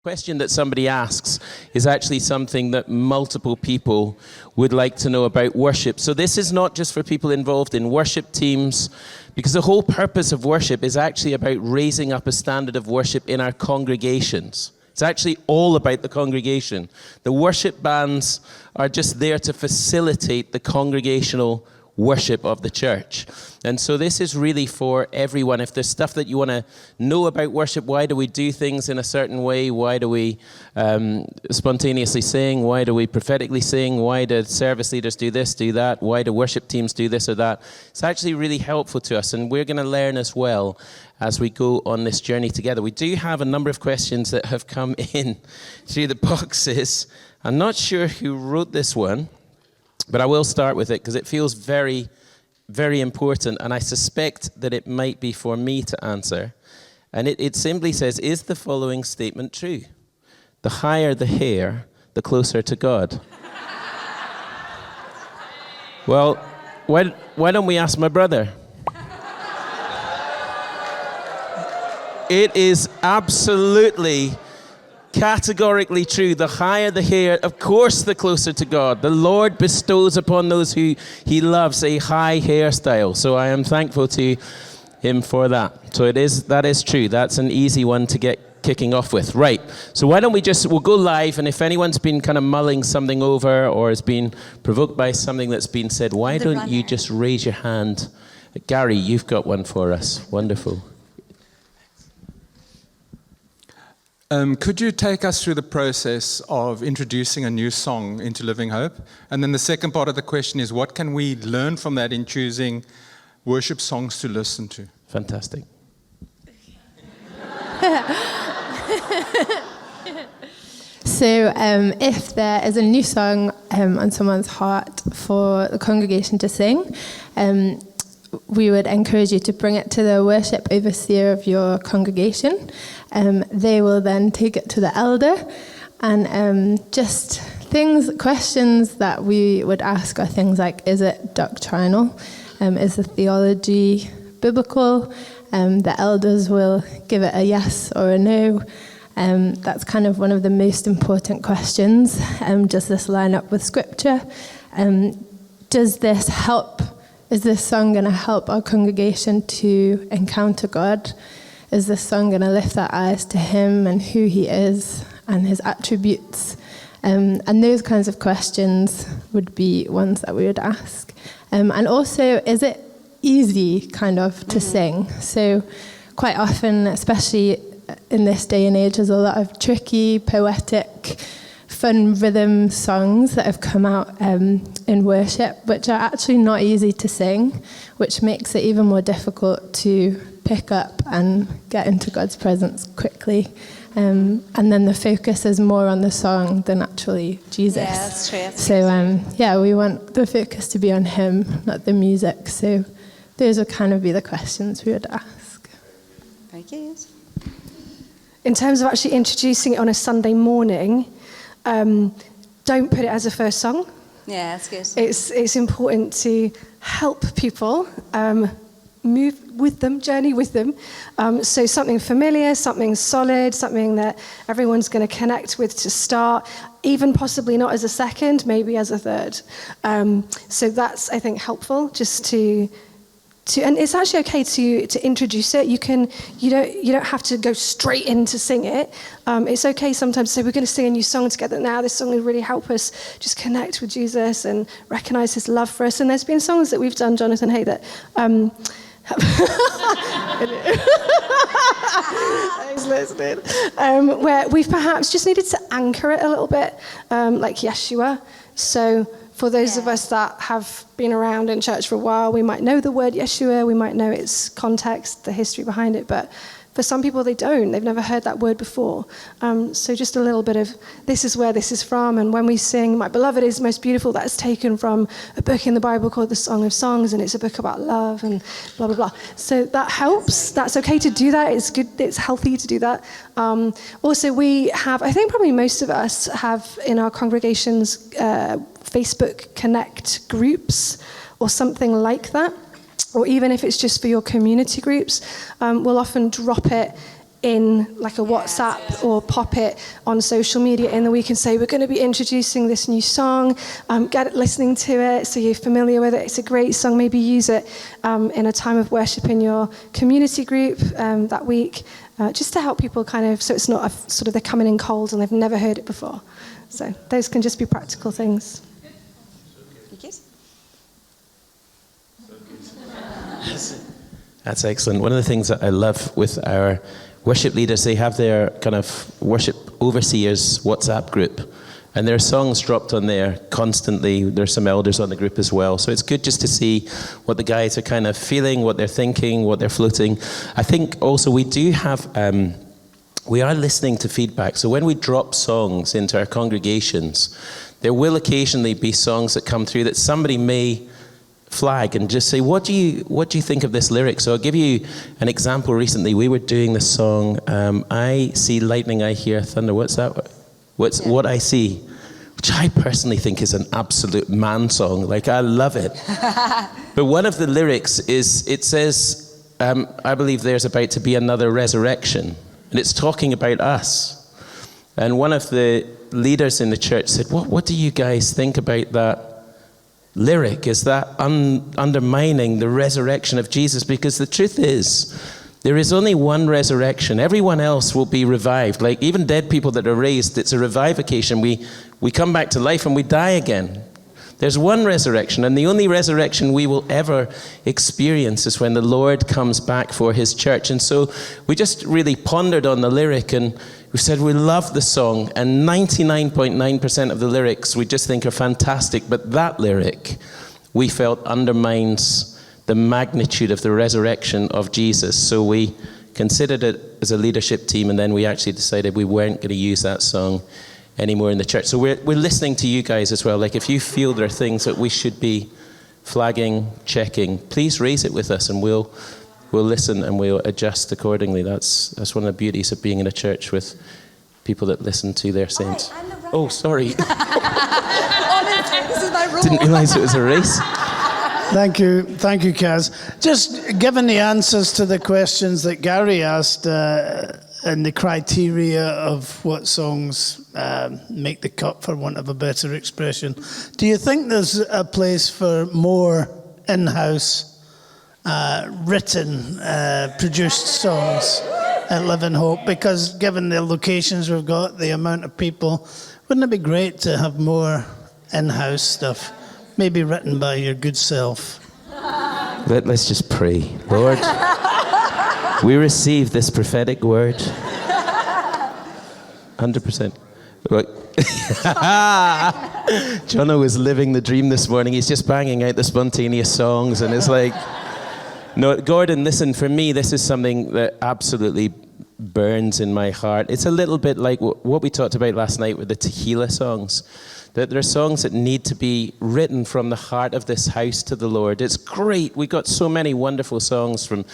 question that somebody asks is actually something that multiple people would like to know about worship. So this is not just for people involved in worship teams, because the whole purpose of worship is actually about raising up a standard of worship in our congregations. It's actually all about the congregation. The worship bands are just there to facilitate the congregational worship of the church. And so this is really for everyone. If there's stuff that you want to know about worship, why do we do things in a certain way? Why do we spontaneously sing? Why do we prophetically sing? Why do service leaders do this, do that? Why do worship teams do this or that? It's actually really helpful to us, and we're going to learn as well as we go on this journey together. We do have a number of questions that have come in through the boxes. I'm not sure who wrote this one, but I will start with it because it feels very, very important, and I suspect that it might be for me to answer. And it simply says, is the following statement true? The higher the hair, the closer to God. Well, why don't we ask my brother? It is absolutely categorically true. The higher the hair, of course, the closer to God. The Lord bestows upon those who he loves a high hairstyle. So I am thankful to him for that. So that is true. That's an easy one to get kicking off with. Right. So why don't we'll go live, and if anyone's been kind of mulling something over or has been provoked by something that's been said, why don't you just raise your hand? Gary, you've got one for us. Wonderful. Could you take us through the process of introducing a new song into Living Hope? And then the second part of the question is, what can we learn from that in choosing worship songs to listen to? Fantastic. So if there is a new song on someone's heart for the congregation to sing, we would encourage you to bring it to the worship overseer of your congregation. They will then take it to the elder, and just questions that we would ask are things like, is it doctrinal? Is the theology biblical? The elders will give it a yes or a no. That's kind of one of the most important questions. Does this line up with Scripture? Does this help? Is this song going to help our congregation to encounter God? Is this song going to lift our eyes to him and who he is and his attributes? And those kinds of questions would be ones that we would ask. And also, is it easy kind of to sing? So quite often, especially in this day and age, there's a lot of tricky, poetic, fun rhythm songs that have come out in worship, which are actually not easy to sing, which makes it even more difficult to pick up and get into God's presence quickly. And then the focus is more on the song than actually Jesus. Yeah, that's true. So, we want the focus to be on him, not the music. So those would kind of be the questions we would ask. Very good. In terms of actually introducing it on a Sunday morning, don't put it as a first song. Yeah, that's good. It's important to help people move with them, journey with them. So something familiar, something solid, something that everyone's going to connect with to start, even possibly not as a second, maybe as a third. So that's, I think, helpful just to and it's actually okay to introduce it. You don't have to go straight in to sing it. It's okay sometimes to say, we're going to sing a new song together now. This song will really help us just connect with Jesus and recognize his love for us. And there's been songs that we've done, Jonathan, hey, that thanks, listening. Where we've perhaps just needed to anchor it a little bit, like Yeshua. So for those of us that have been around in church for a while, we might know the word Yeshua, we might know its context, the history behind it, but for some people they don't. They've never heard that word before. So just a little bit of, this is where this is from, and when we sing, My Beloved is Most Beautiful, that's taken from a book in the Bible called the Song of Songs, and it's a book about love and blah, blah, blah. So that helps. That's okay to do that. It's good. It's healthy to do that. Also, we have, I think probably most of us have in our congregations Facebook Connect groups or something like that, or even if it's just for your community groups, we'll often drop it in like a WhatsApp or pop it on social media in the week and say, we're going to be introducing this new song, get it, listening to it so you're familiar with it. It's a great song. Maybe use it in a time of worship in your community group that week, just to help people kind of, so it's not sort of they're coming in cold and they've never heard it before. So those can just be practical things. That's excellent. One of the things that I love with our worship leaders, they have their kind of worship overseers WhatsApp group, and there are songs dropped on there constantly. There's some elders on the group as well. So it's good just to see what the guys are kind of feeling, what they're thinking, what they're floating. I think also we do have, we are listening to feedback. So when we drop songs into our congregations, there will occasionally be songs that come through that somebody may flag and just say, what do you think of this lyric? So I'll give you an example. Recently we were doing this song, I see lightning, I hear thunder. What's that? What I see, which I personally think is an absolute man song. Like, I love it. But one of the lyrics is, it says, I believe there's about to be another resurrection, and it's talking about us. And one of the leaders in the church said, what do you guys think about that lyric? Is that undermining the resurrection of Jesus? Because the truth is, there is only one resurrection. Everyone else will be revived. Like even dead people that are raised, it's a revivification. We come back to life and we die again. There's one resurrection, and the only resurrection we will ever experience is when the Lord comes back for his church. And so we just really pondered on the lyric, and we said we love the song, and 99.9% of the lyrics we just think are fantastic, but that lyric we felt undermines the magnitude of the resurrection of Jesus. So we considered it as a leadership team, and then we actually decided we weren't going to use that song anymore in the church. So we're listening to you guys as well. Like if you feel there are things that we should be flagging, checking, please raise it with us, and we'll listen and we'll adjust accordingly. That's one of the beauties of being in a church with people that listen to their saints. Oh, sorry. Honestly, this is my rule. Didn't realise it was a race. Thank you, Kaz. Just given the answers to the questions that Gary asked and the criteria of what songs make the cut, for want of a better expression, do you think there's a place for more in-house written, produced songs at Living Hope? Because given the locations we've got, the amount of people, wouldn't it be great to have more in-house stuff, maybe written by your good self? Let's just pray. Lord, we receive this prophetic word. 100%. Jono was living the dream this morning. He's just banging out the spontaneous songs, and it's like, no, Gordon, listen, for me, this is something that absolutely burns in my heart. It's a little bit like what we talked about last night with the tequila songs, that there are songs that need to be written from the heart of this house to the Lord. It's great. We got so many wonderful songs from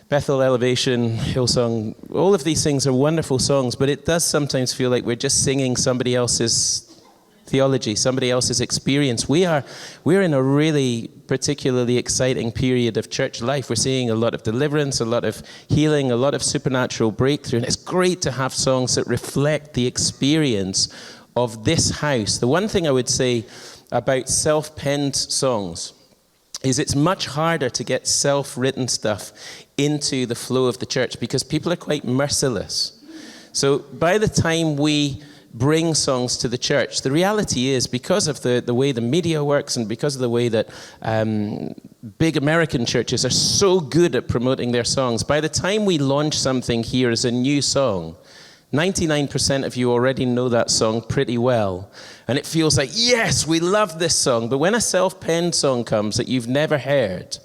Bethel, Elevation, Hillsong. All of these things are wonderful songs, but it does sometimes feel like we're just singing somebody else's theology, somebody else's experience. We're in a really particularly exciting period of church life. We're seeing a lot of deliverance, a lot of healing, a lot of supernatural breakthrough, and it's great to have songs that reflect the experience of this house. The one thing I would say about self-penned songs is it's much harder to get self-written stuff into the flow of the church because people are quite merciless. So by the time we bring songs to the church, the reality is, because of the way the media works and because of the way that big American churches are so good at promoting their songs, by the time we launch something here as a new song, 99% of you already know that song pretty well. And it feels like, yes, we love this song. But when a self-penned song comes that you've never heard,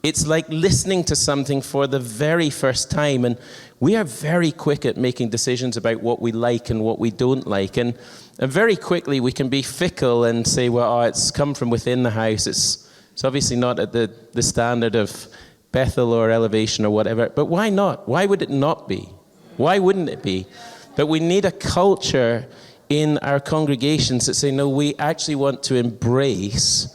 it's like listening to something for the very first time. And we are very quick at making decisions about what we like and what we don't like. And very quickly we can be fickle and say, well, it's come from within the house. It's obviously not at the standard of Bethel or Elevation or whatever. But why not? Why would it not be? Why wouldn't it be? But we need a culture in our congregations that say, no, we actually want to embrace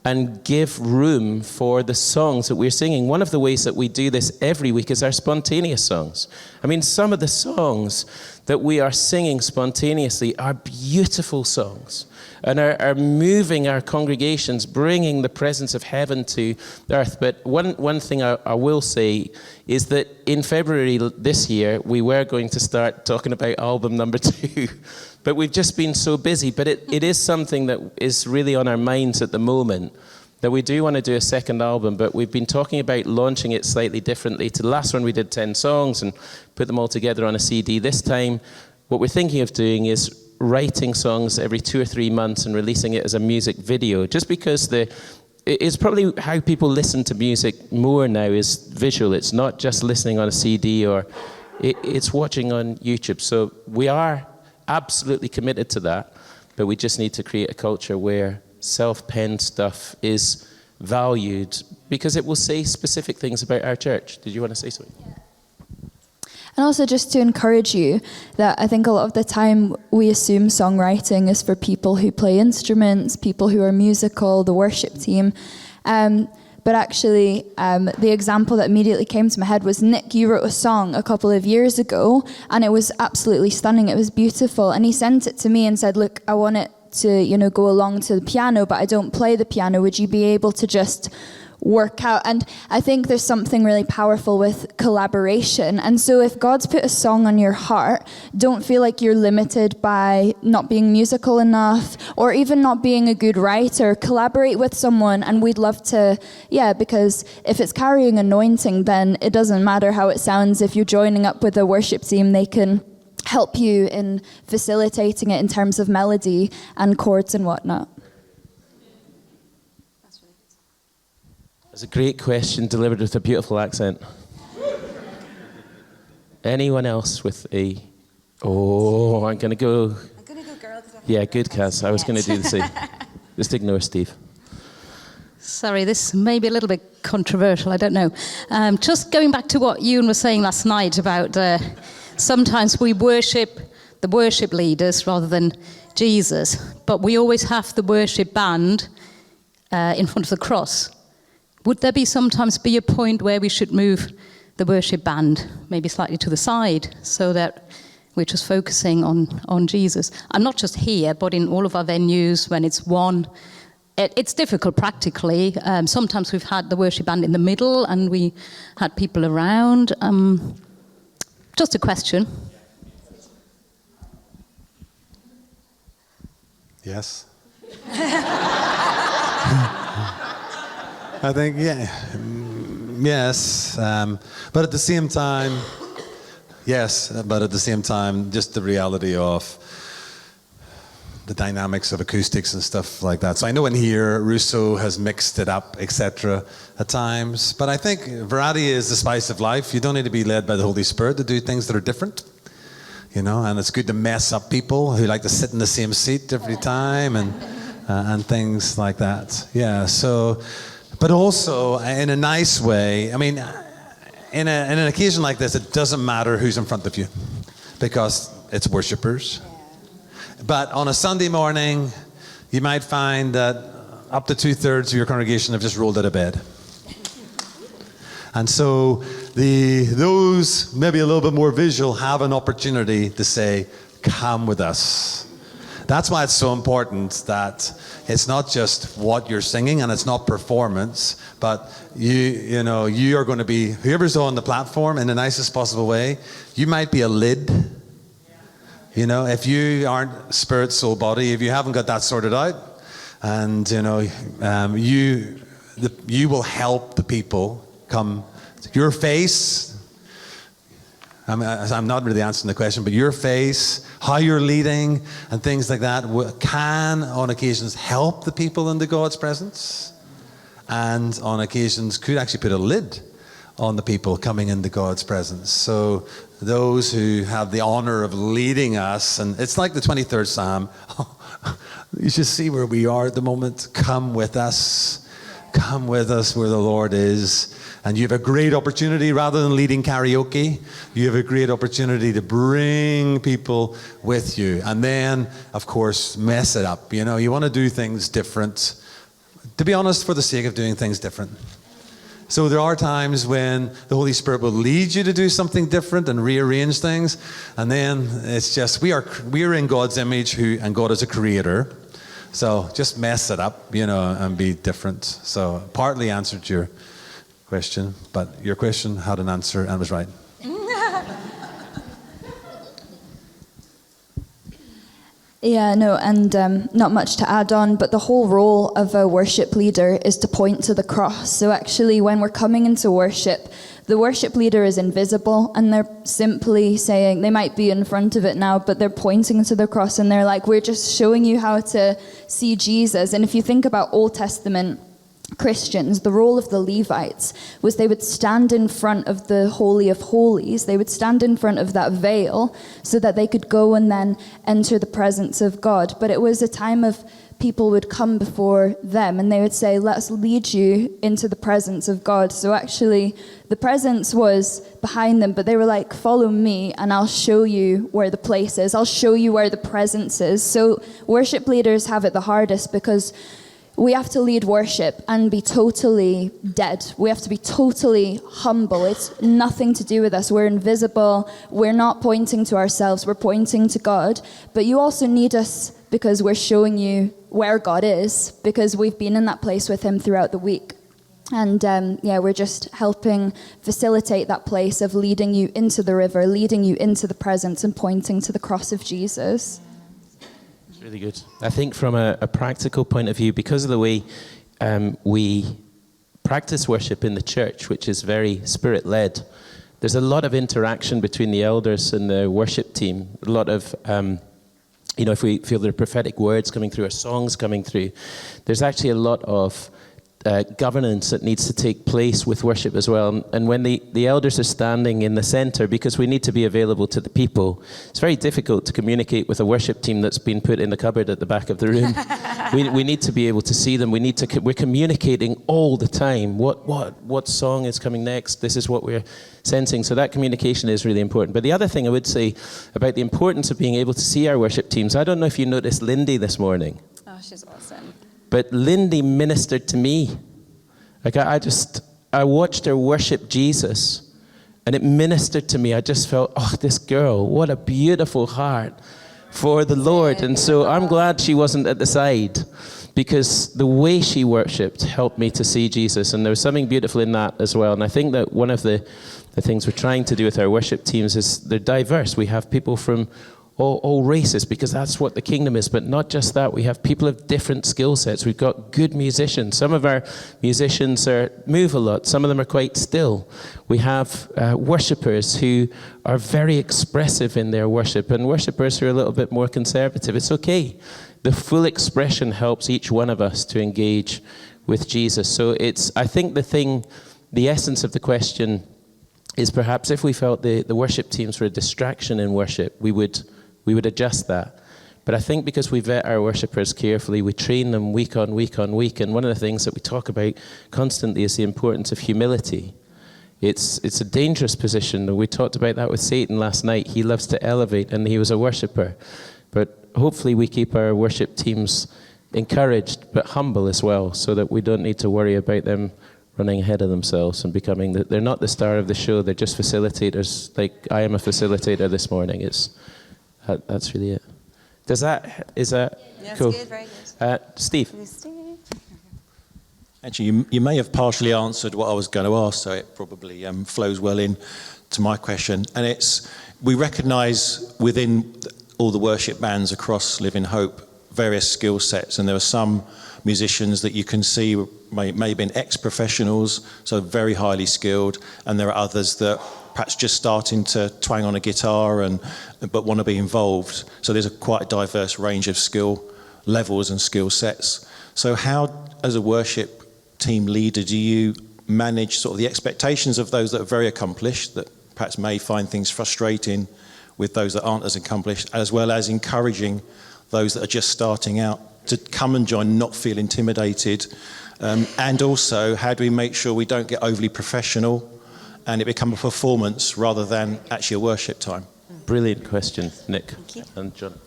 and give room for the songs that we're singing. One of the ways that we do this every week is our spontaneous songs. I mean, some of the songs that we are singing spontaneously are beautiful songs and are moving our congregations, bringing the presence of heaven to earth. But one thing I will say is that in February this year, we were going to start talking about album number 2. But we've just been so busy. But it is something that is really on our minds at the moment, that we do want to do a second album, but we've been talking about launching it slightly differently. To the last one, we did 10 songs and put them all together on a CD. This time, what we're thinking of doing is writing songs every 2 or 3 months and releasing it as a music video, just because it's probably how people listen to music more now is visual. It's not just listening on a CD or it's watching on YouTube. So we are absolutely committed to that, but we just need to create a culture where self-penned stuff is valued because it will say specific things about our church. Did you want to say something? Yeah. And also just to encourage you that I think a lot of the time we assume songwriting is for people who play instruments, people who are musical, the worship team. But actually, the example that immediately came to my head was, Nick, you wrote a song a couple of years ago, and it was absolutely stunning. It was beautiful. And he sent it to me and said, look, I want it to, go along to the piano, but I don't play the piano. Would you be able to just work out? And I think there's something really powerful with collaboration. And so if God's put a song on your heart, don't feel like you're limited by not being musical enough or even not being a good writer. Collaborate with someone, and we'd love to, because if it's carrying anointing, then it doesn't matter how it sounds. If you're joining up with a worship team, they can help you in facilitating it in terms of melody and chords and whatnot. That's a great question delivered with a beautiful accent. Anyone else with a... Oh, I'm going to go... I'm going to go girl. Yeah, good, Kaz. I was going to do the same. Just ignore Steve. Sorry, this may be a little bit controversial, I don't know. Just going back to what Euan was saying last night about sometimes we worship the worship leaders rather than Jesus, but we always have the worship band in front of the cross. Would there sometimes be a point where we should move the worship band maybe slightly to the side so that we're just focusing on Jesus? And not just here, but in all of our venues when it's one. It's difficult practically. Sometimes we've had the worship band in the middle and we had people around. Just a question. Yes. I think, yes, but at the same time, just the reality of the dynamics of acoustics and stuff like that. So I know in here, Russo has mixed it up, etc. at times, but I think variety is the spice of life. You don't need to be led by the Holy Spirit to do things that are different, and it's good to mess up people who like to sit in the same seat every time and things like that. Yeah, so... But also, in a nice way, I mean, in an occasion like this, it doesn't matter who's in front of you because it's worshippers. But on a Sunday morning, you might find that up to 2/3 of your congregation have just rolled out of bed. And so those maybe a little bit more visual have an opportunity to say, come with us. That's why it's so important that it's not just what you're singing and it's not performance, but you are going to be, whoever's on the platform in the nicest possible way, you might be a lid. If you aren't spirit, soul, body, if you haven't got that sorted out, and you will help the people come. Your face, I'm not really answering the question, but your face, how you're leading and things like that can on occasions help the people into God's presence, and on occasions could actually put a lid on the people coming into God's presence. So those who have the honor of leading us, and it's like the 23rd Psalm, you should see where we are at the moment. Come with us where the Lord is. And you have a great opportunity, rather than leading karaoke, you have a great opportunity to bring people with you. And then, of course, mess it up. You want to do things different. to be honest, for the sake of doing things different. So there are times when the Holy Spirit will lead you to do something different and rearrange things, and then it's just we are in God's image, and God is a creator. So just mess it up, and be different. So partly answered your question, but your question had an answer and was right. Yeah, no, and not much to add on, but the whole role of a worship leader is to point to the cross. So actually, when we're coming into worship, the worship leader is invisible, and they're simply saying, they might be in front of it now, but they're pointing to the cross, and they're like, we're just showing you how to see Jesus. And if you think about Old Testament Christians, the role of the Levites was they would stand in front of the Holy of Holies. They would stand in front of that veil so that they could go and then enter the presence of God. But it was a time of people would come before them and they would say, let's lead you into the presence of God. So actually the presence was behind them, but they were like, follow me and I'll show you where the place is. I'll show you where the presence is. So worship leaders have it the hardest because we have to lead worship and be totally dead. We have to be totally humble. It's nothing to do with us. We're invisible. We're not pointing to ourselves. We're pointing to God. But you also need us because we're showing you where God is, because we've been in that place with him throughout the week. And we're just helping facilitate that place of leading you into the river, leading you into the presence and pointing to the cross of Jesus. Really good. I think from a practical point of view, because of the way we practice worship in the church, which is very spirit-led, there's a lot of interaction between the elders and the worship team. A lot of, if we feel there are prophetic words coming through or songs coming through, there's actually a lot of governance that needs to take place with worship as well. And when the elders are standing in the center, because we need to be available to the people, it's very difficult to communicate with a worship team that's been put in the cupboard at the back of the room. we need to be able to see them. We're communicating all the time. What song is coming next? This is what we're sensing. So that communication is really important. But the other thing I would say about the importance of being able to see our worship teams, I don't know if you noticed Lindy this morning. Oh, she's awesome. But Lindy ministered to me. Like I watched her worship Jesus and it ministered to me. I just felt, this girl, what a beautiful heart for the Lord. And so I'm glad she wasn't at the side because the way she worshipped helped me to see Jesus. And there was something beautiful in that as well. And I think that one of the things we're trying to do with our worship teams is they're diverse. We have people from all races, because that's what the kingdom is. But not just that, we have people of different skill sets. We've got good musicians. Some of our musicians move a lot. Some of them are quite still. We have worshippers who are very expressive in their worship, and worshippers who are a little bit more conservative. It's okay. The full expression helps each one of us to engage with Jesus. So I think the essence of the question is perhaps if we felt the worship teams were a distraction in worship, we would adjust that. But I think because we vet our worshippers carefully, we train them week on week on week, and one of the things that we talk about constantly is the importance of humility. It's a dangerous position. We talked about that with Satan last night. He loves to elevate, and he was a worshipper. But hopefully we keep our worship teams encouraged, but humble as well, so that we don't need to worry about them running ahead of themselves and becoming they're not the star of the show. They're just facilitators. Like I am a facilitator this morning. That's really it. Is that cool? Good, very good. Steve. Actually, you may have partially answered what I was going to ask, so it probably flows well in to my question. And we recognise within all the worship bands across Living Hope various skill sets, and there are some musicians that you can see may have been ex-professionals, so very highly skilled, and there are others that perhaps just starting to twang on a guitar but want to be involved. So there's quite a diverse range of skill levels and skill sets. So how, as a worship team leader, do you manage sort of the expectations of those that are very accomplished, that perhaps may find things frustrating with those that aren't as accomplished, as well as encouraging those that are just starting out to come and join, not feel intimidated? And also, how do we make sure we don't get overly professional and it become a performance rather than actually a worship time? Brilliant question, Nick Thank you. and John.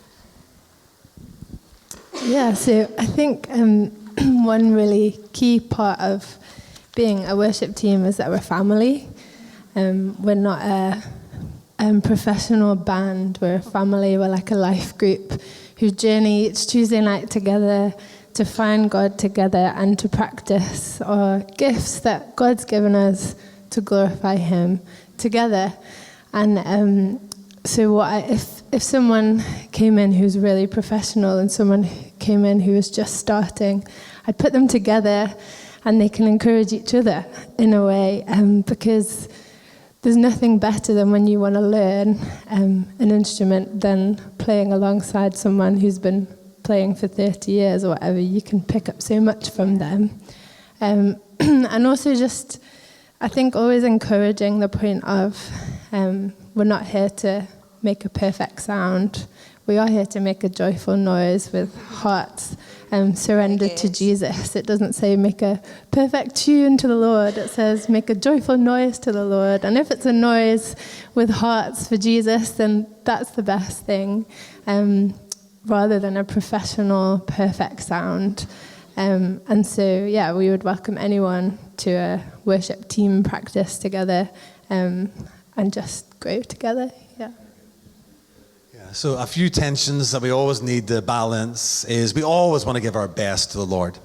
Yeah, so I think one really key part of being a worship team is that we're family. We're not a professional band, we're a family, we're like a life group who journey each Tuesday night together to find God together and to practice our gifts that God's given us to glorify Him together. And so if someone came in who's really professional and someone came in who was just starting, I'd put them together and they can encourage each other in a way, because there's nothing better than when you want to learn an instrument than playing alongside someone who's been playing for 30 years or whatever. You can pick up so much from them. And also just, I think, always encouraging the point of we're not here to make a perfect sound. We are here to make a joyful noise with hearts surrendered to Jesus. It doesn't say make a perfect tune to the Lord. It says make a joyful noise to the Lord. And if it's a noise with hearts for Jesus, then that's the best thing, rather than a professional perfect sound. And so, yeah, we would welcome anyone to a worship team practice together and just grow together. Yeah. So a few tensions that we always need to balance is we always want to give our best to the Lord.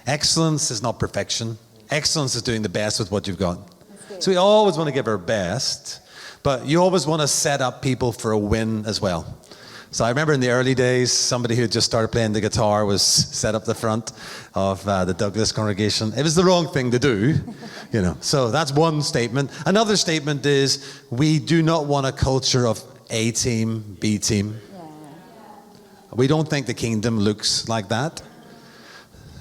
Excellence is not perfection. Excellence is doing the best with what you've got. So we always want to give our best, but you always want to set up people for a win as well. So I remember in the early days, somebody who had just started playing the guitar was set up the front of the Dalglish congregation. It was the wrong thing to do, you know. So that's one statement. Another statement is we do not want a culture of A team, B team. Yeah. We don't think the kingdom looks like that.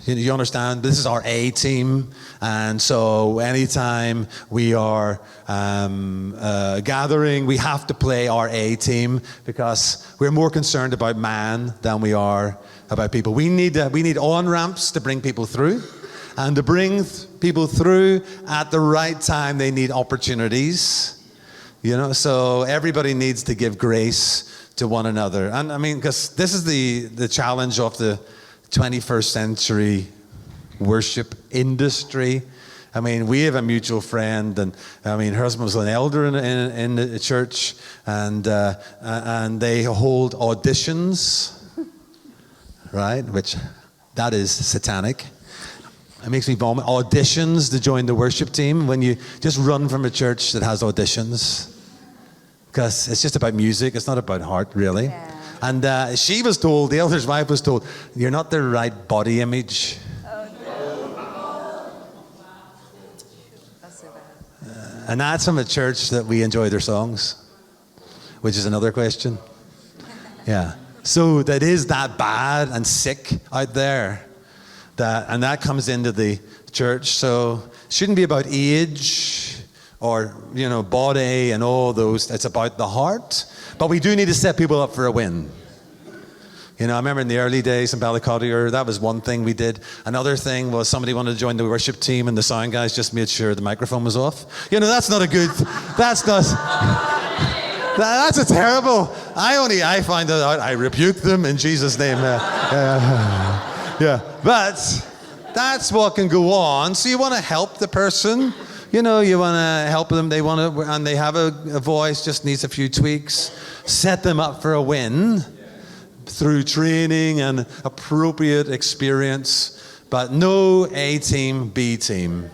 You understand? This is our A team, and so anytime we are gathering, we have to play our A team because we're more concerned about man than we are about people. We need on-ramps to bring people through, and to bring people through at the right time, they need opportunities. You know, so everybody needs to give grace to one another. And I mean, because this is the challenge of the 21st century worship industry. I mean, we have a mutual friend, and I mean, her husband was an elder in the church, and they hold auditions, right? Which, that is satanic. It makes me vomit. Auditions to join the worship team when you just run from a church that has auditions. Because it's just about music, it's not about heart, really. Yeah. And she was told, the elder's wife was told, you're not the right body image. Oh, no. That's so bad. And that's from a church that we enjoy their songs, which is another question. Yeah. So that is that bad and sick out there. And that comes into the church. So it shouldn't be about age or, you know, body and all those. It's about the heart. But we do need to set people up for a win. You know, I remember in the early days in Ballycottier, that was one thing we did. Another thing was somebody wanted to join the worship team and the sound guys just made sure the microphone was off. You know, that's not a good, that's not, that's a terrible, I find that out, I rebuke them in Jesus' name. Yeah, but that's what can go on. So you want to help the person. You know, you want to help them. They want to, and they have a voice, just needs a few tweaks. Set them up for a win through training and appropriate experience. But no A team, B team.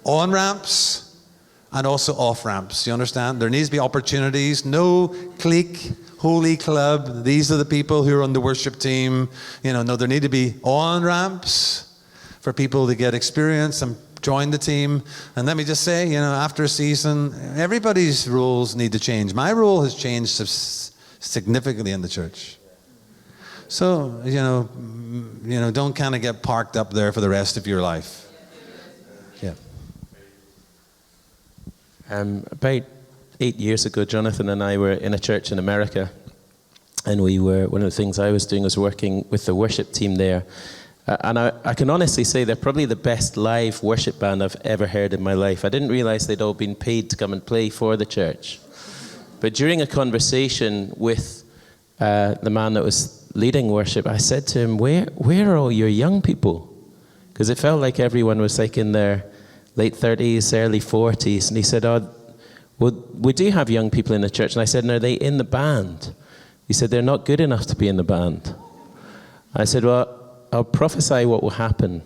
On ramps and also off ramps. You understand? There needs to be opportunities. No clique, holy club. These are the people who are on the worship team. You know, no, there need to be on ramps for people to get experience and join the team. And let me just say, you know, after a season, everybody's roles need to change. My role has changed significantly in the church. So, you know, don't kind of get parked up there for the rest of your life. Yeah. About 8 years ago, Jonathan and I were in a church in America, and one of the things I was doing was working with the worship team there. And I can honestly say they're probably the best live worship band I've ever heard in my life. I didn't realize they'd all been paid to come and play for the church. But during a conversation with the man that was leading worship, I said to him, where are all your young people? Because it felt like everyone was like in their late 30s, early 40s. And he said, well, we do have young people in the church. And I said, and are they in the band? He said, they're not good enough to be in the band. I said, well, I'll prophesy what will happen.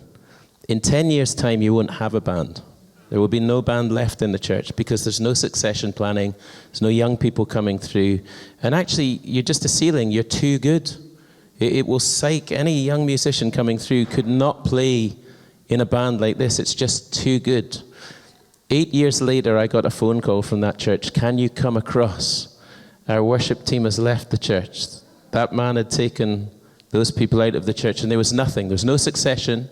In 10 years' time, you won't have a band. There will be no band left in the church because there's no succession planning. There's no young people coming through. And actually, you're just a ceiling. You're too good. It will psych. Any young musician coming through could not play in a band like this. It's just too good. 8 years later, I got a phone call from that church. Can you come across? Our worship team has left the church. That man had taken those people out of the church, and there was nothing. There was no succession,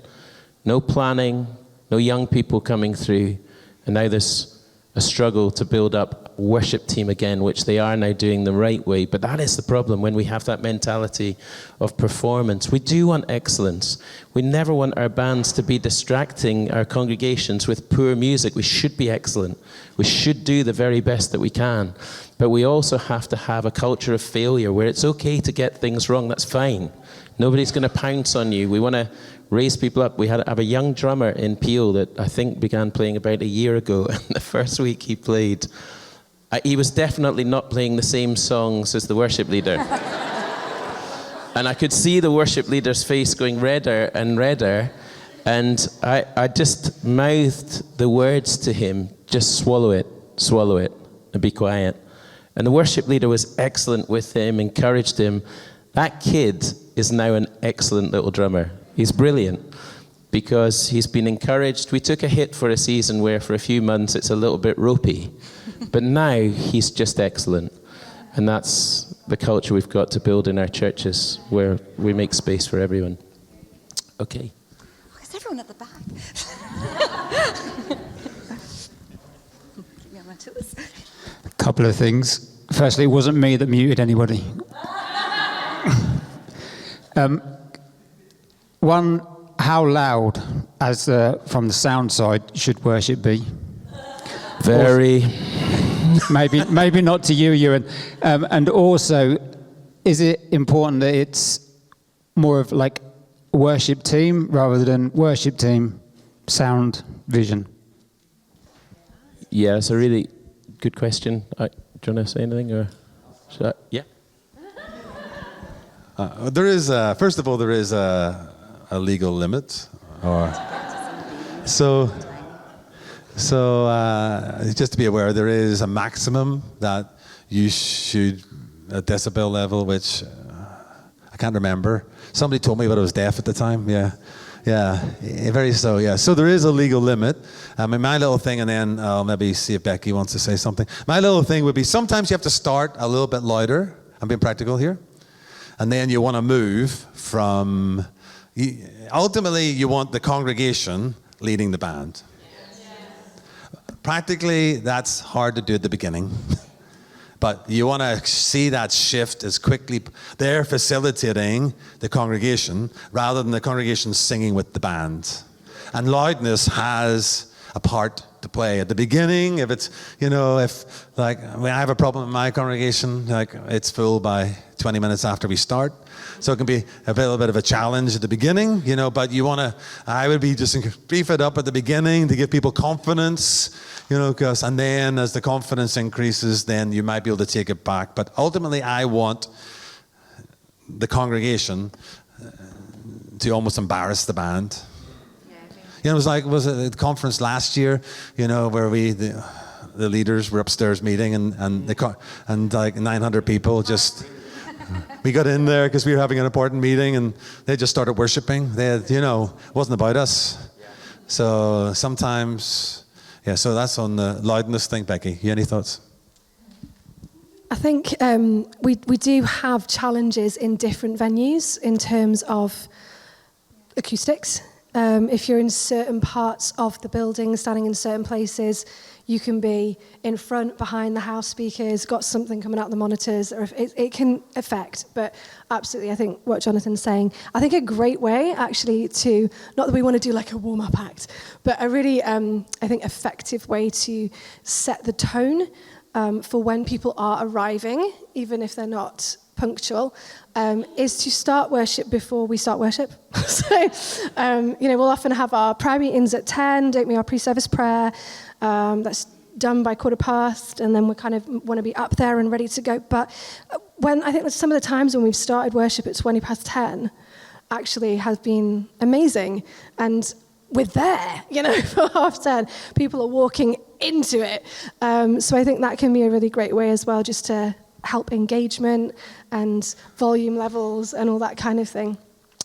no planning, no young people coming through. And now there's a struggle to build up a worship team again, which they are now doing the right way. But that is the problem when we have that mentality of performance. We do want excellence. We never want our bands to be distracting our congregations with poor music. We should be excellent. We should do the very best that we can. But we also have to have a culture of failure where it's okay to get things wrong. That's fine. Nobody's going to pounce on you. We want to raise people up. We have a young drummer in Peel that I think began playing about a year ago. And the first week he played, he was definitely not playing the same songs as the worship leader. And I could see the worship leader's face going redder and redder. And I just mouthed the words to him, just swallow it, and be quiet. And the worship leader was excellent with him, encouraged him. That kid is now an excellent little drummer. He's brilliant because he's been encouraged. We took a hit for a season where for a few months it's a little bit ropey, but now he's just excellent. And that's the culture we've got to build in our churches where we make space for everyone. Okay. Is everyone at the back? Keep me on my toes. A couple of things. Firstly, it wasn't me that muted anybody. One, how loud, from the sound side, should worship be? Very. Maybe not to you, Euan. And also, is it important that it's more of like worship team rather than worship team, sound, vision? Yeah, it's a really good question. Do you want to say anything, or should I? Yeah. There is, first of all, there is a legal limit, so just to be aware, there is a maximum that you should, a decibel level, which I can't remember. Somebody told me, but I was deaf at the time. Yeah, very so. Yeah, so there is a legal limit. I mean, my little thing, and then I'll maybe see if Becky wants to say something. My little thing would be sometimes you have to start a little bit louder. I'm being practical here. And then you want to move from, ultimately you want the congregation leading the band. Practically, that's hard to do at the beginning. But you want to see that shift as quickly. They're facilitating the congregation rather than the congregation singing with the band. And loudness has a part to play at the beginning. If it's, I have a problem in my congregation, like it's full by 20 minutes after we start. So it can be a little bit of a challenge at the beginning, but I would be just beef it up at the beginning to give people confidence, and then as the confidence increases, then you might be able to take it back. But ultimately, I want the congregation to almost embarrass the band. It was a conference last year, where the leaders were upstairs meeting and like 900 people just, we got in there because we were having an important meeting and they just started worshiping. They had, it wasn't about us. So sometimes, so that's on the loudness thing. Becky, you any thoughts? I think we do have challenges in different venues in terms of acoustics. If you're in certain parts of the building, standing in certain places, you can be in front, behind the house speakers, got something coming out the monitors, or it can affect. But absolutely, I think what Jonathan's saying, I think a great way actually to, not that we want to do like a warm-up act, but a really, I think, effective way to set the tone for when people are arriving, even if they're not punctual, is to start worship before we start worship. So, we'll often have our prayer meetings at 10, don't we, our pre-service prayer. That's done by 15:15, and then we kind of want to be up there and ready to go. But when I think that some of the times when we've started worship at 10:20 actually has been amazing. And we're there, for 10:30. People are walking into it. So I think that can be a really great way as well, just to help engagement and volume levels and all that kind of thing.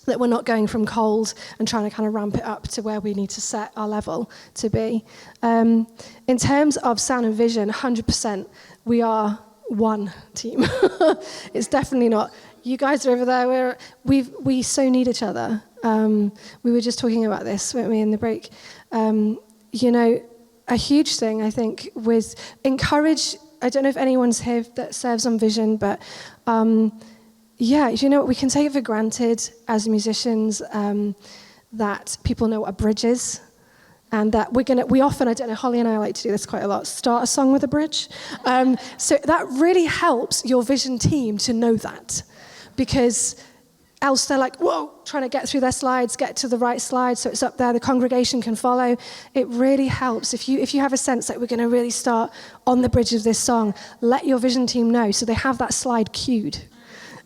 That we're not going from cold and trying to kind of ramp it up to where we need to set our level to be. In terms of sound and vision, 100%, we are one team. It's definitely not, you guys are over there, we so need each other. We were just talking about this, weren't we, in the break? A huge thing, I think, with encourage, I don't know if anyone's here that serves on Vision, but we can take it for granted as musicians that people know what a bridge is, and that we often, I don't know, Holly and I like to do this quite a lot, start a song with a bridge. So that really helps your Vision team to know that, because else they're like, whoa, trying to get through their slides, get to the right slide so it's up there, the congregation can follow. It really helps. If you have a sense that we're going to really start on the bridge of this song, let your Vision team know so they have that slide cued.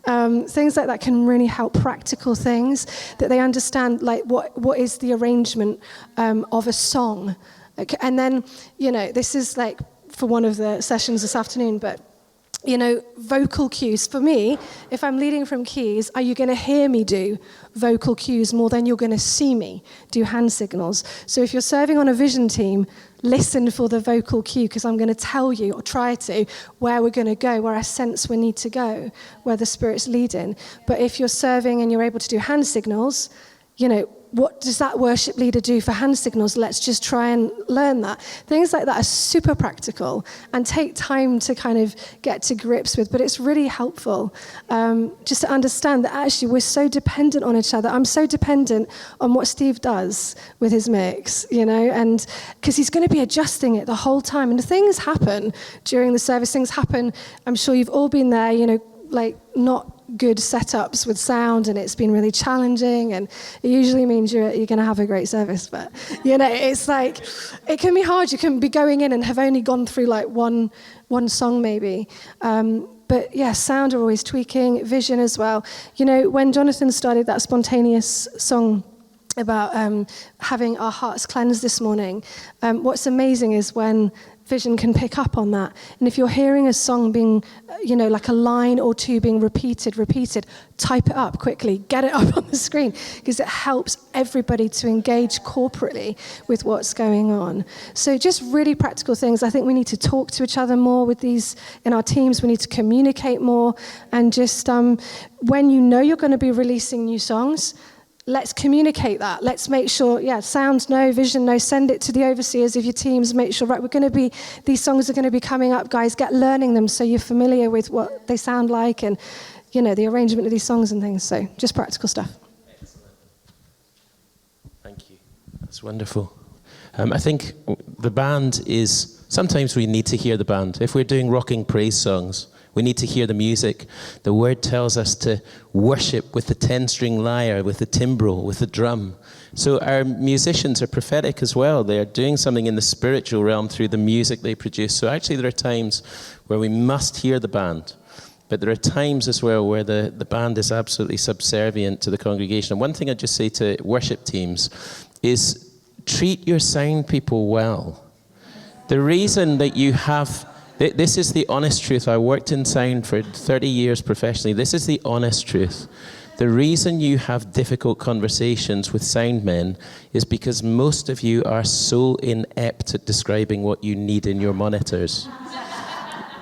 Things like that can really help, practical things, that they understand, like what is the arrangement of a song. Okay, and then, this is like for one of the sessions this afternoon, but vocal cues. For me, if I'm leading from keys, are you going to hear me do vocal cues more than you're going to see me do hand signals? So if you're serving on a Vision team, listen for the vocal cue, because I'm going to tell you, or try to, where we're going to go, where I sense we need to go, where the Spirit's leading. But if you're serving and you're able to do hand signals, what does that worship leader do for hand signals? Let's just try and learn that. Things like that are super practical and take time to kind of get to grips with, but it's really helpful just to understand that actually we're so dependent on each other. I'm so dependent on what Steve does with his mix, and because he's going to be adjusting it the whole time. And things happen during the service, things happen, I'm sure you've all been there, like not good setups with sound, and it's been really challenging, and it usually means you're going to have a great service, but it's like it can be hard. You can be going in and have only gone through like one song maybe, but yeah, sound are always tweaking, Vision as well. When Jonathan started that spontaneous song about having our hearts cleansed this morning, what's amazing is when Vision can pick up on that. And if you're hearing a song being, like a line or two being repeated, type it up quickly, get it up on the screen, because it helps everybody to engage corporately with what's going on. So just really practical things. I think we need to talk to each other more with these in our teams. We need to communicate more, and just when you're going to be releasing new songs, let's communicate that. Let's make sure, sound, no, Vision, no, send it to the overseers of your teams. Make sure, these songs are going to be coming up, guys. Get learning them so you're familiar with what they sound like and, the arrangement of these songs and things. So just practical stuff. Excellent. Thank you. That's wonderful. I think the band is, sometimes we need to hear the band. If we're doing rocking praise songs, we need to hear the music. The word tells us to worship with the 10-string lyre, with the timbrel, with the drum. So our musicians are prophetic as well. They're doing something in the spiritual realm through the music they produce. So actually there are times where we must hear the band. But there are times as well where the band is absolutely subservient to the congregation. And one thing I'd just say to worship teams is treat your sound people well. The reason that you have... This is the honest truth. I worked in sound for 30 years professionally. This is the honest truth. The reason you have difficult conversations with sound men is because most of you are so inept at describing what you need in your monitors.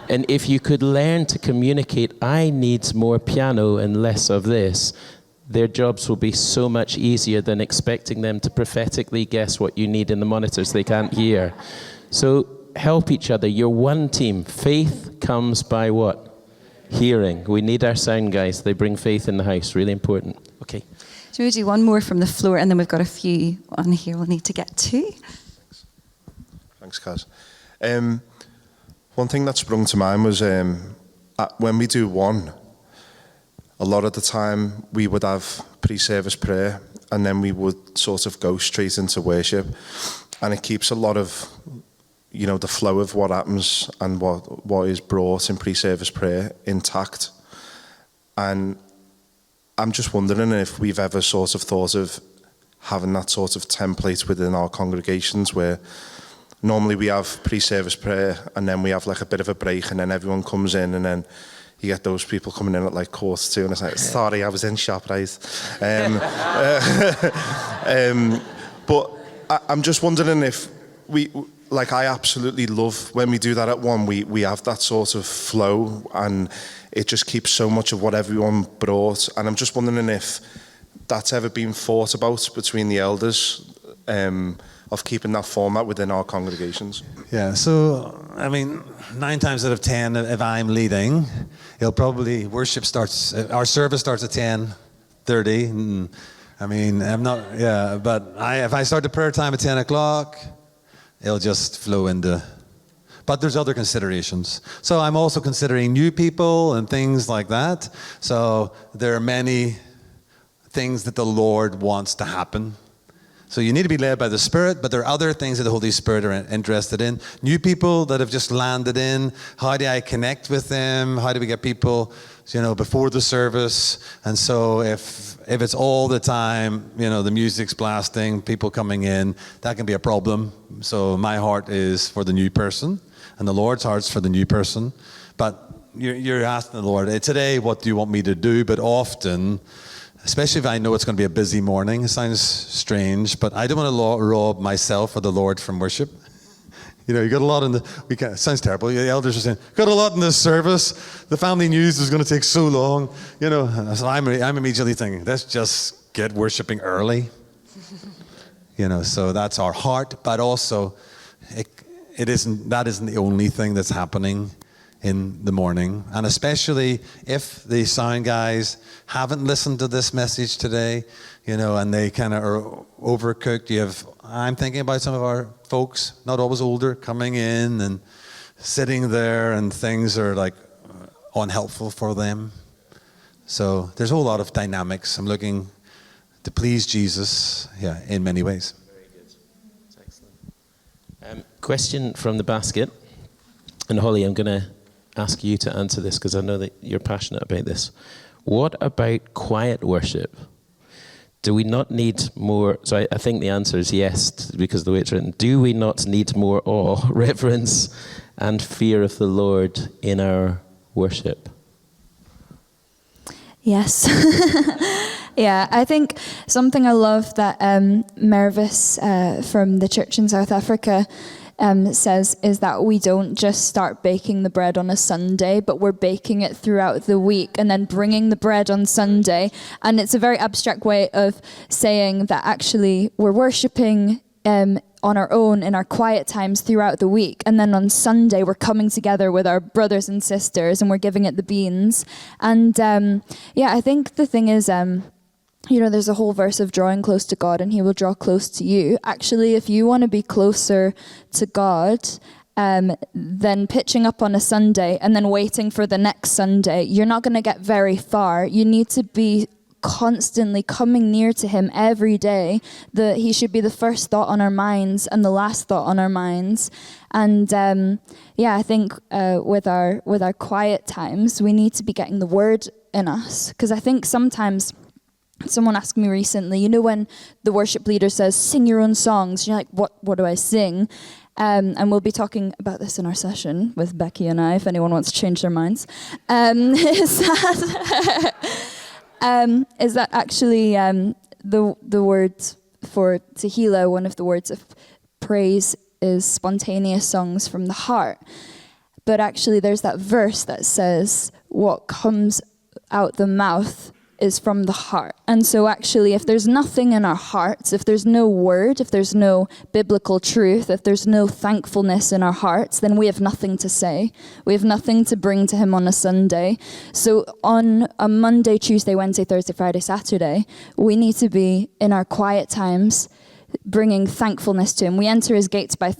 And if you could learn to communicate, I need more piano and less of this, their jobs will be so much easier than expecting them to prophetically guess what you need in the monitors they can't hear. So help each other. You're one team. Faith comes by what? Hearing. We need our sound guys. They bring faith in the house. Really important. Okay. So we'll do one more from the floor, and then we've got a few on here we'll need to get to. Thanks, Kaz. One thing that sprung to mind was when we do one, a lot of the time we would have pre-service prayer, and then we would sort of go straight into worship, and it keeps a lot of, you know, the flow of what happens and what is brought in pre-service prayer intact. And I'm just wondering if we've ever sort of thought of having that sort of template within our congregations, where normally we have pre-service prayer and then we have like a bit of a break and then everyone comes in, and then you get those people coming in at like 2:15 and it's like, sorry, I was in ShopRite. But I'm just wondering if I absolutely love when we do that at one, we have that sort of flow, and it just keeps so much of what everyone brought. And I'm just wondering if that's ever been thought about between the elders, of keeping that format within our congregations. Yeah, so, I mean, 9 times out of 10, if I'm leading, our service starts at 10:30. I mean, if I start the prayer time at 10 o'clock, it'll just flow into. But there's other considerations. So I'm also considering new people and things like that. So there are many things that the Lord wants to happen. So you need to be led by the Spirit, but there are other things that the Holy Spirit are interested in. New people that have just landed in, how do I connect with them? How do we get people, you know, before the service? And so if it's all the time, you know, the music's blasting, people coming in, that can be a problem. So my heart is for the new person, and the Lord's heart's for the new person. But you're asking the Lord, today, what do you want me to do? But often, especially if I know it's going to be a busy morning, it sounds strange, but I don't want to rob myself or the Lord from worship. You know, you got a lot in the weekend. It sounds terrible. The elders are saying, got a lot in this service. The family news is going to take so long. You know, so I'm immediately thinking, let's just get worshiping early. You know, so that's our heart, but also that isn't the only thing that's happening in the morning. And especially if the sound guys haven't listened to this message today, you know, and they kind of are overcooked. I'm thinking about some of our folks, not always older, coming in and sitting there, and things are like unhelpful for them. So there's a whole lot of dynamics. I'm looking to please Jesus, in many ways. Very good. That's excellent. Question from the basket. And Holly, I'm going to ask you to answer this because I know that you're passionate about this. What about quiet worship? Do we not need more? So I think the answer is yes, because of the way it's written. Do we not need more awe, reverence, and fear of the Lord in our worship? Yes. Yeah, I think something I love that Mervis from the church in South Africa says is that we don't just start baking the bread on a Sunday, but we're baking it throughout the week and then bringing the bread on Sunday. And it's a very abstract way of saying that actually we're worshipping on our own in our quiet times throughout the week. And then on Sunday, we're coming together with our brothers and sisters and we're giving it the beans. And I think the thing is, there's a whole verse of drawing close to God and he will draw close to you. Actually, if you want to be closer to God, then pitching up on a Sunday and then waiting for the next Sunday, you're not going to get very far. You need to be constantly coming near to him every day. He should be the first thought on our minds and the last thought on our minds. And I think with our quiet times, we need to be getting the word in us. Because I think sometimes someone asked me recently, when the worship leader says, sing your own songs, you're like, what do I sing? And we'll be talking about this in our session with Becky and I, if anyone wants to change their minds. Is that actually the word for Tehillah, one of the words of praise is spontaneous songs from the heart. But actually there's that verse that says what comes out the mouth is from the heart. And so actually, if there's nothing in our hearts, if there's no word, if there's no biblical truth, if there's no thankfulness in our hearts, then we have nothing to say. We have nothing to bring to him on a Sunday. So on a Monday, Tuesday, Wednesday, Thursday, Friday, Saturday, we need to be in our quiet times bringing thankfulness to him. We enter his gates by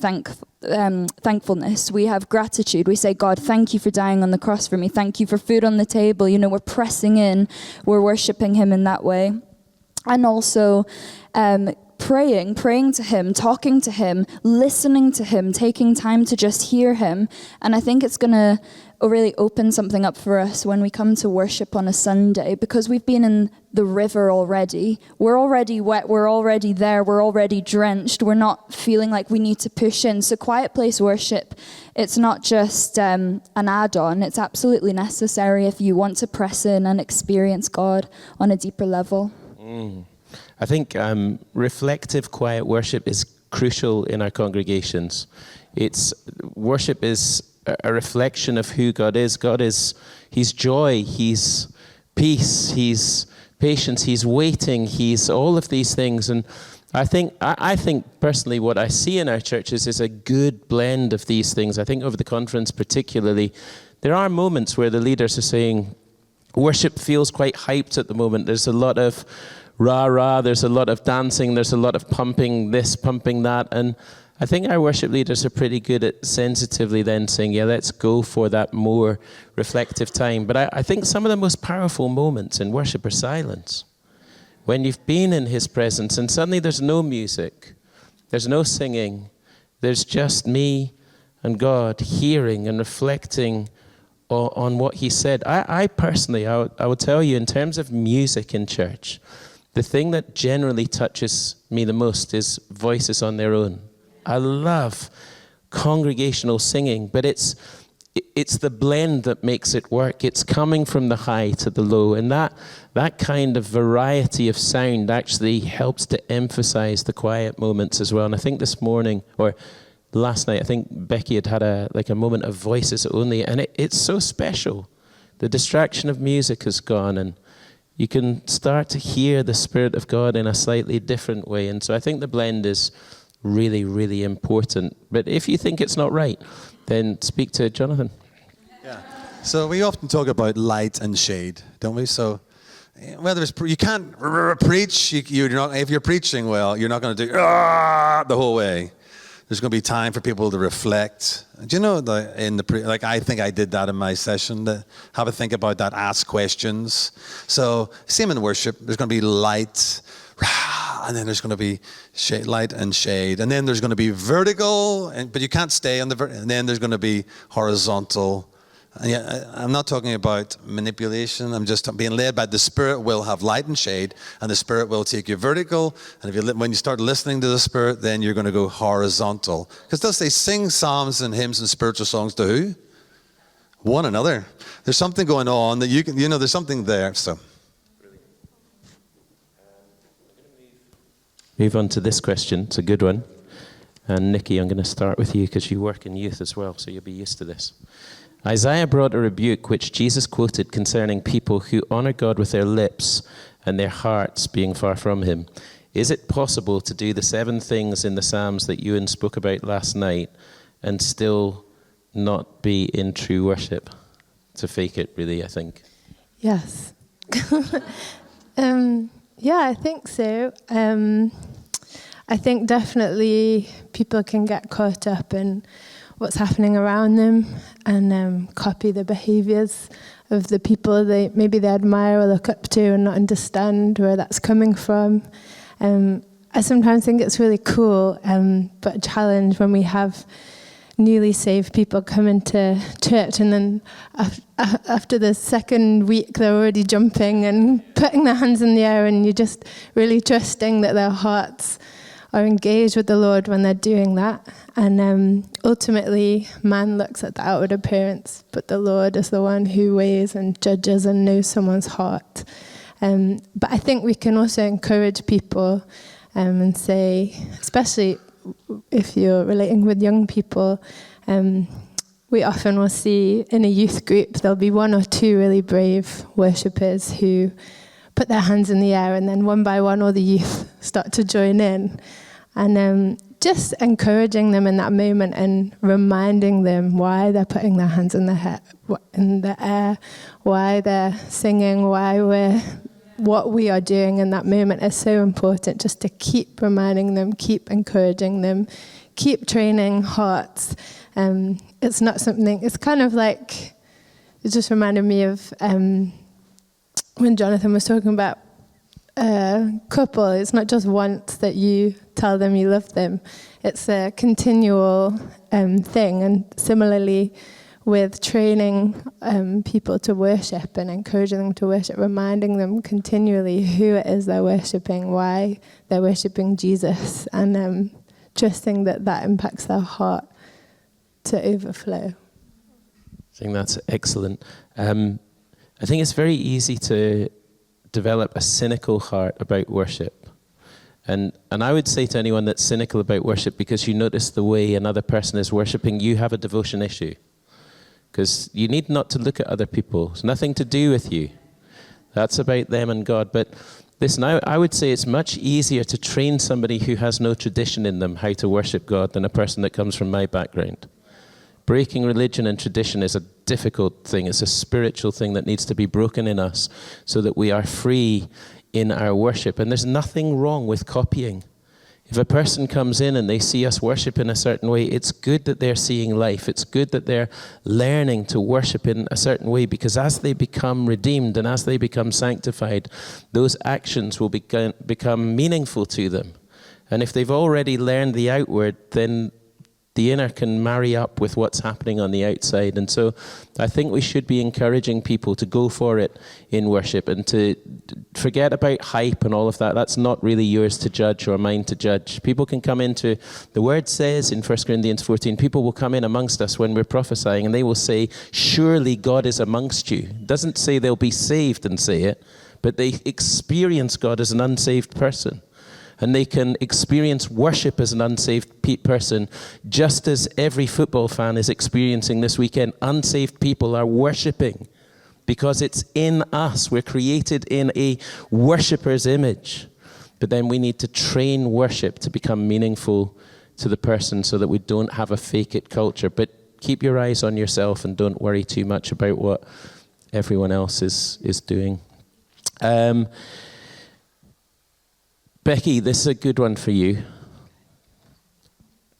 thankfulness. We have gratitude. We say, God, thank you for dying on the cross for me. Thank you for food on the table. You know, we're pressing in. We're worshiping him in that way. And also praying to him, talking to him, listening to him, taking time to just hear him. And I think it's going to really open something up for us when we come to worship on a Sunday, because we've been in the river already. We're already wet, we're already there, we're already drenched. We're not feeling like we need to push in. So quiet place worship, it's not just an add-on, it's absolutely necessary if you want to press in and experience God on a deeper level. I think reflective, quiet worship is crucial in our congregations. Worship is a reflection of who God is. He's joy, he's peace, he's patience, he's waiting, he's all of these things. And I think personally what I see in our churches is a good blend of these things. I think over the conference particularly, there are moments where the leaders are saying, worship feels quite hyped at the moment. There's a lot of rah-rah, there's a lot of dancing, there's a lot of pumping this, pumping that. And I think our worship leaders are pretty good at sensitively then saying, yeah, let's go for that more reflective time. But I think some of the most powerful moments in worship are silence. When you've been in his presence and suddenly there's no music, there's no singing, there's just me and God hearing and reflecting on what he said. I personally, I would tell you, in terms of music in church, the thing that generally touches me the most is voices on their own. I love congregational singing, but it's the blend that makes it work. It's coming from the high to the low, and that kind of variety of sound actually helps to emphasize the quiet moments as well. And I think this morning, or last night, I think Becky had a moment of voices only, and it's so special. The distraction of music is gone, and you can start to hear the Spirit of God in a slightly different way. And so I think the blend is really, really important. But if you think it's not right, then speak to Jonathan. Yeah. So we often talk about light and shade, don't we? So whether it's you can't preach, you're not. If you're preaching well, you're not going to do the whole way. There's going to be time for people to reflect. Do you know, like I think I did that in my session, have a think about that, ask questions. So same in worship, there's going to be light, and then there's going to be shade, light and shade. And then there's going to be vertical, but you can't stay on the and then there's going to be horizontal. And yeah, I'm not talking about manipulation. I'm just being led by the Spirit will have light and shade, and the Spirit will take you vertical. And when you start listening to the Spirit, then you're going to go horizontal. Because they'll say, sing psalms and hymns and spiritual songs to who? One another. There's something going on that you can, there's something there. So. Move on to this question. It's a good one. And Nikki, I'm going to start with you because you work in youth as well, so you'll be used to this. Isaiah brought a rebuke which Jesus quoted concerning people who honor God with their lips and their hearts being far from him. Is it possible to do the 7 things in the Psalms that Euan spoke about last night and still not be in true worship? To fake it, really, I think. Yes. Yeah, I think so. I think definitely people can get caught up in what's happening around them and copy the behaviours of the people they admire or look up to and not understand where that's coming from. I sometimes think it's really cool, but a challenge when we have newly saved people come into church and then after the second week they're already jumping and putting their hands in the air, and you're just really trusting that their hearts are engaged with the Lord when they're doing that. And ultimately, man looks at the outward appearance, but the Lord is the one who weighs and judges and knows someone's heart. But I think we can also encourage people and say, especially if you're relating with young people, we often will see in a youth group, there'll be 1 or 2 really brave worshippers who put their hands in the air, and then one by one all the youth start to join in. And just encouraging them in that moment and reminding them why they're putting their hands in the air, why they're singing, what we are doing in that moment is so important, just to keep reminding them, keep encouraging them, keep training hearts. It's not something, it's kind of like, it just reminded me of when Jonathan was talking about a couple. It's not just once that you tell them you love them. It's a continual thing. And similarly, with training people to worship and encouraging them to worship, reminding them continually who it is they're worshipping, why they're worshipping Jesus, and trusting that that impacts their heart to overflow. I think that's excellent. I think it's very easy to develop a cynical heart about worship. And I would say to anyone that's cynical about worship because you notice the way another person is worshipping, you have a devotion issue. Because you need not to look at other people. It's nothing to do with you. That's about them and God. But listen, I would say it's much easier to train somebody who has no tradition in them how to worship God than a person that comes from my background. Breaking religion and tradition is a difficult thing. It's a spiritual thing that needs to be broken in us so that we are free in our worship. And there's nothing wrong with copying. If a person comes in and they see us worship in a certain way, it's good that they're seeing life. It's good that they're learning to worship in a certain way, because as they become redeemed and as they become sanctified, those actions will become meaningful to them. And if they've already learned the outward, then the inner can marry up with what's happening on the outside. And so I think we should be encouraging people to go for it in worship and to forget about hype and all of that. That's not really yours to judge or mine to judge. People can come into, the word says in 1 Corinthians 14, people will come in amongst us when we're prophesying and they will say, surely God is amongst you. It doesn't say they'll be saved and say it, but they experience God as an unsaved person. And they can experience worship as an unsaved person, just as every football fan is experiencing this weekend. Unsaved people are worshiping because it's in us. We're created in a worshipper's image. But then we need to train worship to become meaningful to the person so that we don't have a fake it culture. But keep your eyes on yourself and don't worry too much about what everyone else is doing. Becky, this is a good one for you.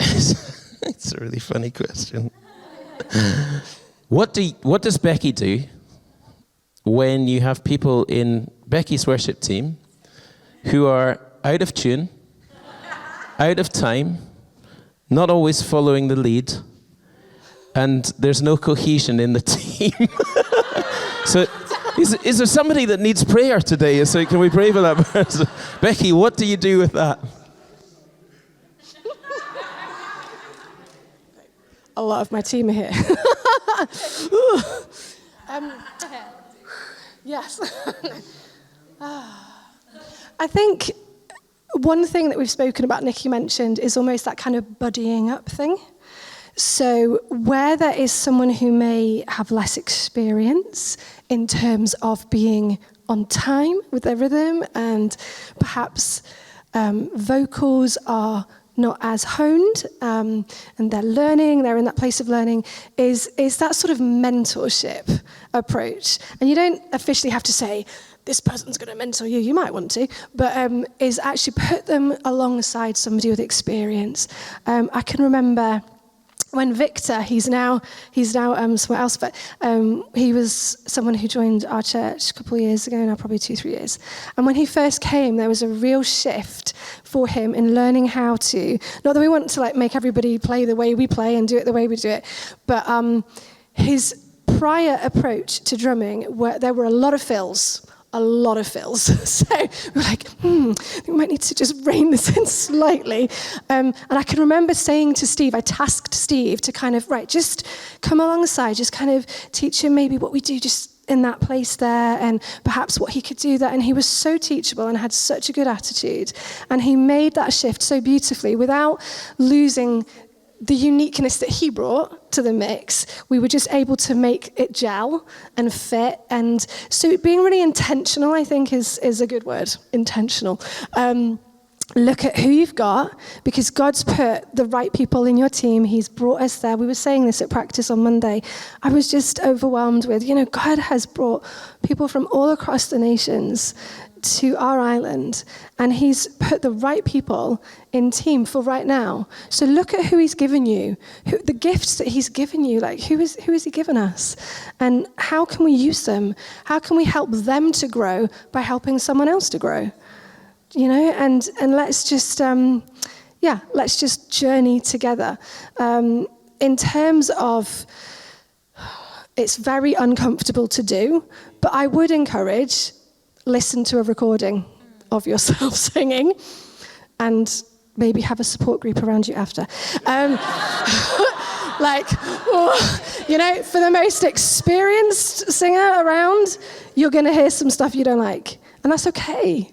It's a really funny question. What does Becky do when you have people in Becky's worship team who are out of tune, out of time, not always following the lead, and there's no cohesion in the team? So is there somebody that needs prayer today? So can we pray for that person? Becky, what do you do with that? A lot of my team are here. Yes. I think one thing that we've spoken about, Nicky mentioned, is almost that kind of buddying up thing. So where there is someone who may have less experience in terms of being on time with their rhythm, and perhaps vocals are not as honed, and they're in that place of learning, is that sort of mentorship approach. And you don't officially have to say, this person's going to mentor you, you might want to, but is actually put them alongside somebody with experience. I can remember when Victor, he's now somewhere else, but he was someone who joined our church a couple of years ago, now probably 2-3 years. And when he first came, there was a real shift for him in learning how to, not that we want to like make everybody play the way we play and do it the way we do it, but his prior approach to drumming, there were a lot of fills. So we were like, I think we might need to just rein this in slightly. And I can remember saying to Steve, I tasked Steve to kind of, just come alongside, just kind of teach him maybe what we do just in that place there, and perhaps what he could do there. And he was so teachable and had such a good attitude. And he made that shift so beautifully without losing the uniqueness that he brought to the mix. We were just able to make it gel and fit. And so being really intentional, I think, is a good word, intentional. Look at who you've got, because God's put the right people in your team. He's brought us there. We were saying this at practice on Monday. I was just overwhelmed with, God has brought people from all across the nations to our island, and he's put the right people in team for right now. So look at who he's given you, the gifts that he's given you. Like, who has he given us, and how can we use them? How can we help them to grow by helping someone else to grow? You know, and let's just let's just journey together. In terms of, it's very uncomfortable to do, but I would encourage, listen to a recording of yourself singing, and maybe have a support group around you after. You know, for the most experienced singer around, you're going to hear some stuff you don't like, and that's okay.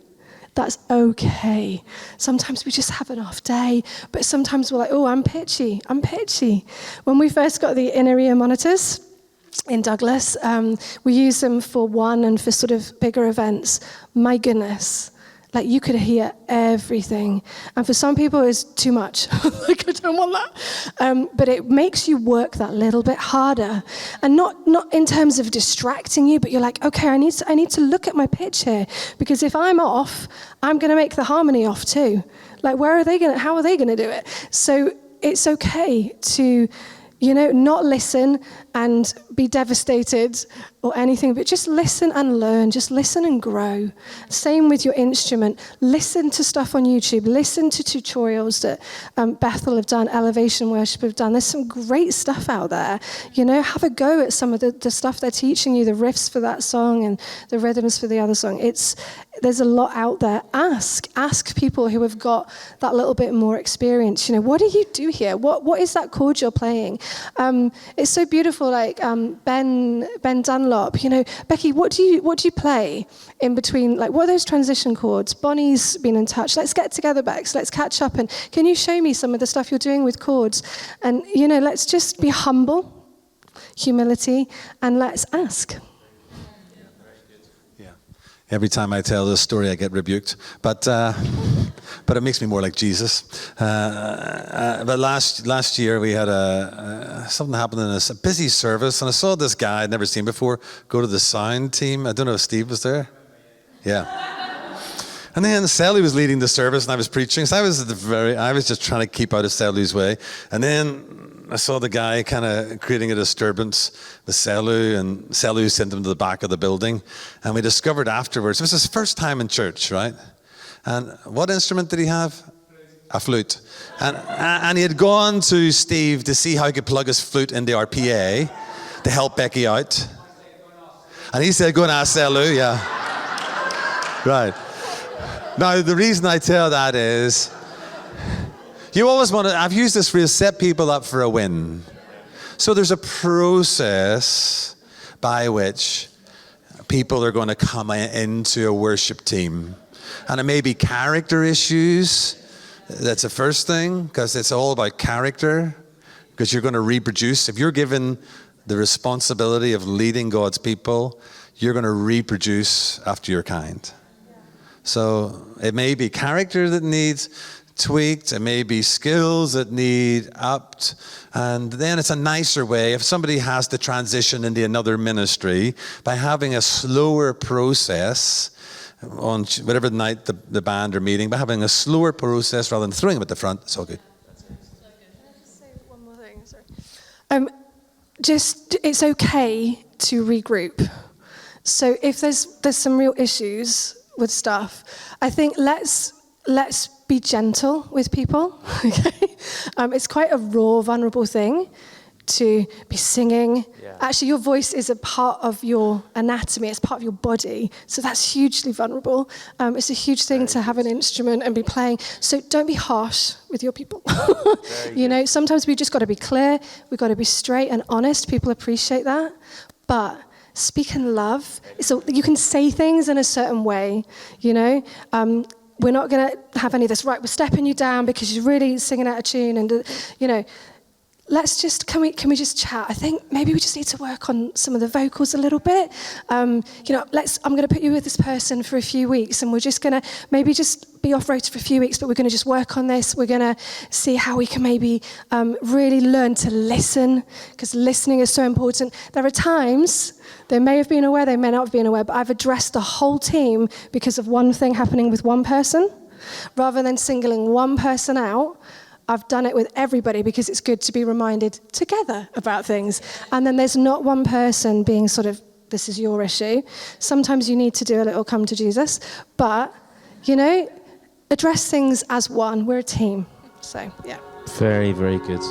That's okay. Sometimes we just have an off day, but sometimes we're like, oh, I'm pitchy. When we first got the inner ear monitors in Douglas, we use them for one and for sort of bigger events. My goodness, like, you could hear everything. And for some people, it's too much. Like, I don't want that. But it makes you work that little bit harder. And not in terms of distracting you, but you're like, okay, I need to look at my pitch here. Because if I'm off, I'm going to make the harmony off too. Like, how are they going to do it? So it's okay to, you know, not listen and be devastated or anything, but just listen and learn, just listen and grow. Same with your instrument. Listen to stuff on YouTube, listen to tutorials that Bethel have done, Elevation Worship have done. There's some great stuff out there. You know, have a go at some of the stuff they're teaching you, the riffs for that song and the rhythms for the other song. There's a lot out there. Ask people who have got that little bit more experience. You know, what do you do here? What is that chord you're playing? It's so beautiful. Like Ben Dunlop. You know, Becky, what do you play in between? Like, what are those transition chords? Bonnie's been in touch. Let's get together, Bex. Let's catch up. And can you show me some of the stuff you're doing with chords? And you know, let's just be humble, humility, and let's ask. Every time I tell this story, I get rebuked, but it makes me more like Jesus. But last year we had something happened in a busy service, and I saw this guy I'd never seen before go to the sound team. I don't know if Steve was there. Yeah. And then Sally was leading the service, and I was preaching. So I was just trying to keep out of Sally's way. And then I saw the guy kind of creating a disturbance with Selu, and Selu sent him to the back of the building. And we discovered afterwards, it was his first time in church, right? And what instrument did he have? A flute. And he had gone to Steve to see how he could plug his flute into our PA to help Becky out. And he said, go and ask Selu, yeah. Right. Now, the reason I tell that is, you always want to, I've used this phrase, set people up for a win. So there's a process by which people are going to come into a worship team. And it may be character issues. That's the first thing, because it's all about character, because you're going to reproduce. If you're given the responsibility of leading God's people, you're going to reproduce after your kind. So it may be character that needs tweaked, it may be skills that need upped, and then it's a nicer way if somebody has to transition into another ministry by having a slower process on whatever night the band are meeting, by having a slower process rather than throwing them at the front. It's all good. Can I just say one more thing? Sorry. It's okay to regroup. So if there's some real issues with stuff, I think let's be gentle with people. Okay, it's quite a raw, vulnerable thing to be singing. Yeah. Actually, your voice is a part of your anatomy. It's part of your body. So that's hugely vulnerable. It's a huge thing to have an instrument and be playing. So don't be harsh with your people. You know, sometimes we just got to be clear. We've got to be straight and honest. People appreciate that. But speak in love. So you can say things in a certain way, you know. We're not going to have any of this, right, we're stepping you down because you're really singing out of tune. And, you know, let's just, can we just chat? I think maybe we just need to work on some of the vocals a little bit. I'm going to put you with this person for a few weeks, and we're just going to maybe just be off rota for a few weeks, but we're going to just work on this. We're going to see how we can maybe really learn to listen, because listening is so important. There are times, they may have been aware, they may not have been aware, but I've addressed the whole team because of one thing happening with one person. Rather than singling one person out, I've done it with everybody because it's good to be reminded together about things. And then there's not one person being sort of, this is your issue. Sometimes you need to do a little come to Jesus. But, address things as one. We're a team. So, yeah. Very, very good.